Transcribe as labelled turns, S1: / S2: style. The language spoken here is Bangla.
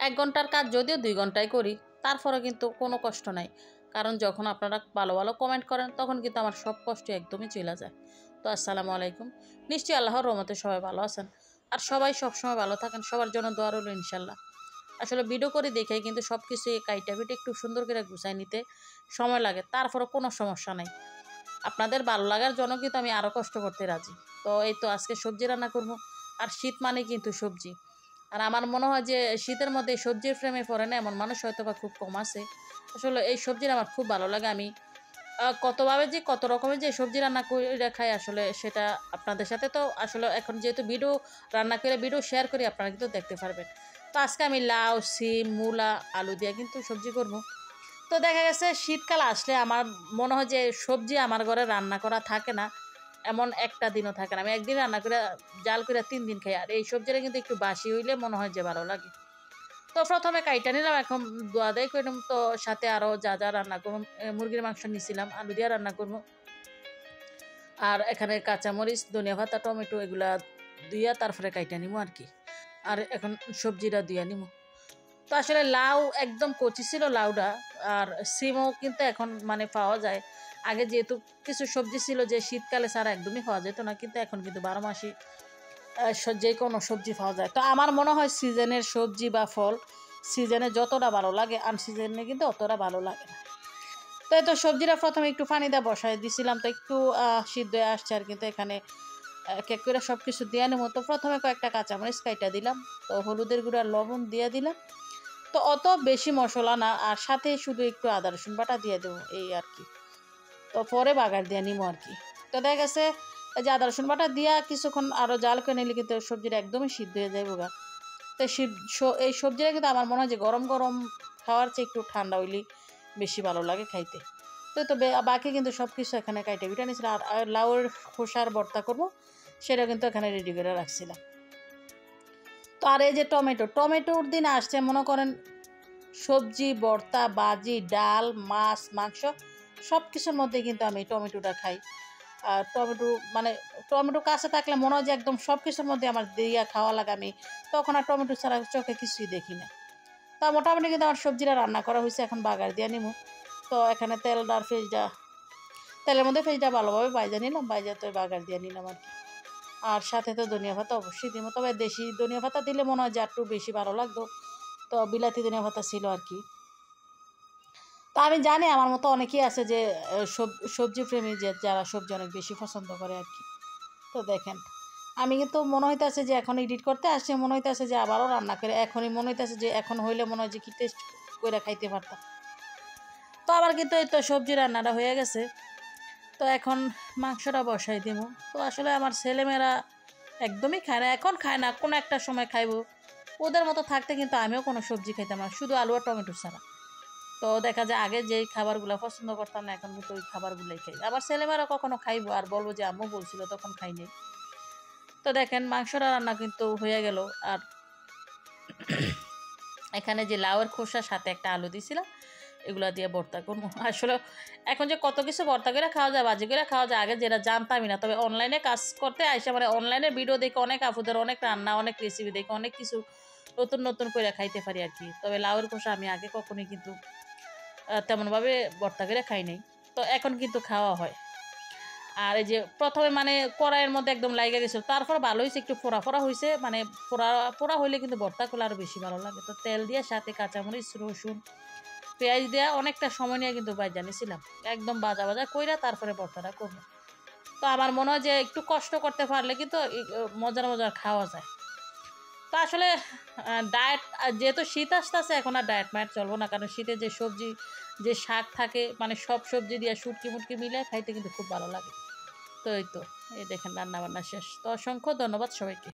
S1: 1 ঘন্টার কাজ যদিও 2 ঘন্টায় করি, তারপরে কিন্তু কোনো কষ্ট নাই। কারণ যখন আপনারা ভালো ভালো কমেন্ট করেন তখন কিন্তু আমার সব কষ্ট একদমই চলে যায়। তো আসসালামু আলাইকুম। নিশ্চয়ই আল্লাহর রহমতে সবাই ভালো আছেন, আর সবাই সবসময় ভালো থাকেন। সবার জন্য দোয়া রইল ইনশাল্লাহ। আসলে ভিডিও করে দেখে কিন্তু সব কিছু কাইটা পিটে একটু সুন্দর করে গুছাই নিতে সময় লাগে, তারপরে কোনো সমস্যা নাই। আপনাদের ভালো লাগার জন্য কিন্তু আমি আরও কষ্ট করতে রাজি। তো এই তো আজকে সবজি রান্না করবো, আর শীত মানে কিন্তু সবজি। আর আমার মনে হয় যে শীতের মধ্যে সবজির প্রেমে পড়ে না এমন মানুষ হয়তো বা খুব কম আছে। আসলে এই সবজির আমার খুব ভালো লাগে। আমি কতভাবে যে কত রকমের যে সবজি রান্না করে খাই, আসলে সেটা আপনাদের সাথে তো আসলে এখন যেহেতু ভিডিও রান্না করে ভিডিও শেয়ার করি, আপনারা কিন্তু দেখতে পারবেন। তো আজকে আমি লাউ, সিম, মূলা, আলু দিয়ে কিন্তু সবজি করব। তো দেখা গেছে শীতকাল আসলে আমার মনে হয় যে সবজি আমার ঘরে রান্না করা থাকে না এমন একটা দিনও থাকে না। আমি একদিন রান্না করে জাল করে 3 দিন খাই। আর এই সবজিটা কিন্তু একটু বাসি হইলে মনে হয় যে ভালো লাগে। তো প্রথমে কাইটা নিলাম, এখন দোয়া দেয় করে নিলাম। তো সাথে আরও যা যা রান্না করবো, মুরগির মাংস নিয়েছিলাম, আলু দিয়ে রান্না করবো। আর এখানে কাঁচামরিচ, ধনিয়া পাতা, টমেটো এগুলা দুইয়া তারপরে কাইটা নিবো আর কি। আর এখন সবজিটা দুইয়া নিবো। তো আসলে লাউ একদম কচি ছিল লাউটা। আর সিমও কিন্তু এখন মানে পাওয়া যায়। আগে যেহেতু কিছু সবজি ছিল যে শীতকালে ছাড়া একদমই পাওয়া যেত না, কিন্তু এখন কিন্তু 12 মাসই যে কোনো সবজি পাওয়া যায়। তো আমার মনে হয় সিজনের সবজি বা ফল সিজনে যতটা ভালো লাগে আনসিজনে কিন্তু অতটা ভালো লাগে না। তো এই তো সবজিটা প্রথমে একটু পানি দিয়ে বসাই দিছিলাম, তো একটু সিদ্ধ হয়ে আসছে। আর কিন্তু এখানে এক এক করে সব কিছু দিয়ে নেবো। তো প্রথমে কয়েকটা কাঁচামরিচ কাইটা দিলাম, তো হলুদের গুঁড়া, লবণ দিয়ে দিলাম। তো অত বেশি মশলা না, আর সাথে শুধু একটু আদা রসুন বাটা দিয়ে দেবো এই আর কি। তো পরে বাগার দিয়ে নিবো আর কি। তো দেখা গেছে যে আদা রসুন বাটা দিয়া কিছুক্ষণ আরও জাল করে নিলে কিন্তু সবজিটা একদমই সিদ্ধ হয়ে যায় বোগা। তো এই সবজিটা কিন্তু আমার মনে হয় যে গরম গরম খাওয়ার চেয়ে একটু ঠান্ডা হইলেই বেশি ভালো লাগে খাইতে। তো বাকি কিন্তু সব কিছু এখানে কাইটে বিটা নিয়েছিলাম। আর লাউয়ের খোসার ভর্তা করবো, সেটা কিন্তু এখানে রেডি করে রাখছিলাম। তো আর এই যে টমেটোর দিন আসছে, মনে করেন সবজি, ভর্তা, ভাজি, ডাল, মাছ, মাংস সব কিছুর মধ্যে কিন্তু আমি টমেটোটা খাই। আর টমেটো কাছে থাকলে মনে হয় যে একদম সব কিছুর মধ্যে আমার দিয়া খাওয়া লাগে। আমি তখন আর টমেটো ছাড়া চোখে কিছুই দেখি না। তা মোটামুটি কিন্তু আমার সবজিটা রান্না করা হয়েছে, এখন বাগার দিয়ে নিবো। তো এখানে তেলের মধ্যে ফেজটা ভালোভাবে বাইজা নিলাম, বাইজা তো বাগার দিয়ে নিলাম আর কি। আর সাথে তো ধনিয়া পাতা অবশ্যই দিব, তবে দেশি ধনিয়া পাতা দিলে মনে হয় যে একটু বেশি ভালো লাগতো। তো বিলাতি ধনিয়া পাতা ছিল আর কি। তা আমি জানি আমার মতো অনেকেই আছে যে সবজি প্রেমী, যে যারা সবজি অনেক বেশি পছন্দ করে আর কি। তো দেখেন আমি কিন্তু মনে হইতেছে যে এখন এডিট করতে আসছে, মনে হইতেছে যে আবারও রান্না করে এখনই মনে হইতেছে যে এখন হইলে মনে হয় যে কি টেস্ট করে খাইতে পারতাম। তো আবার কিন্তু এই তো সবজি রান্নাটা হয়ে গেছে। তো এখন মাংসটা বসাই দিব। তো আসলে আমার ছেলেমেয়েরা একদমই খায় না, এখন খায় না, কোনো একটা সময় খাইবো। ওদের মতো থাকতে কিন্তু আমিও কোনো সবজি খাইতাম না, শুধু আলু আর টমেটো ছাড়া। তো দেখা যায় আগে যেই খাবারগুলো পছন্দ করতাম না, এখন কিন্তু ওই খাবারগুলোই খাই। আবার ছেলেমেয়েরা কখনো খাইবো আর বলবো যে আম্মু বলছিল, তখন খাইনি। তো দেখেন মাংসটা রান্না কিন্তু হয়ে গেল। আর এখানে যে লাউয়ের খোসার সাথে একটা আলু দিয়েছিলাম, এগুলা দিয়ে ভর্তা করবো। আসলে এখন যে কত কিছু ভর্তা করে খাওয়া যায়, ভাজি করে খাওয়া যায়, আগে যেটা জানতামই না। তবে অনলাইনে কাজ করতে আইসা মানে অনলাইনে ভিডিও দেখে অনেক আপুদের অনেক রান্না, অনেক রেসিপি দেখে অনেক কিছু নতুন নতুন করে খাইতে পারি আর কি। তবে লাউয়ের খোসা আমি আগে কখনোই কিন্তু তেমনভাবে ভর্তা করে খাই নাই। তো এখন কিন্তু খাওয়া হয়। আর এই যে প্রথমে মানে কড়াইয়ের মধ্যে একদম লাইগা গেছিল, তারপর ভালো হয়েছে, একটু ফোড়া ফোড়া হয়েছে। মানে ফোড়া ফোড়া হইলে কিন্তু ভর্তা করলে আরও বেশি ভালো লাগে। তো তেল দিয়ে সাথে কাঁচামরিচ, রসুন, পেঁয়াজ দেওয়া অনেকটা সময় নিয়ে কিন্তু ভাজা নিয়েছিলাম, একদম ভাজা ভাজা কইরা তারপরে ভর্তাটা করবো। তো আমার মনে হয় যে একটু কষ্ট করতে পারলে কিন্তু মজার মজার খাওয়া যায়। তো আসলে ডায়েট, যেহেতু শীত আসতেছে এখন আর ডায়েট মায়েট চলবো না, কারণ শীতে যে সবজি, যে শাক থাকে, মানে সব সবজি দিয়ে শুটকি মুটকি মিলে খাইতে কিন্তু খুব ভালো লাগে। তো এই দেখেন রান্না বান্না শেষ। তো অসংখ্য ধন্যবাদ সবাইকে।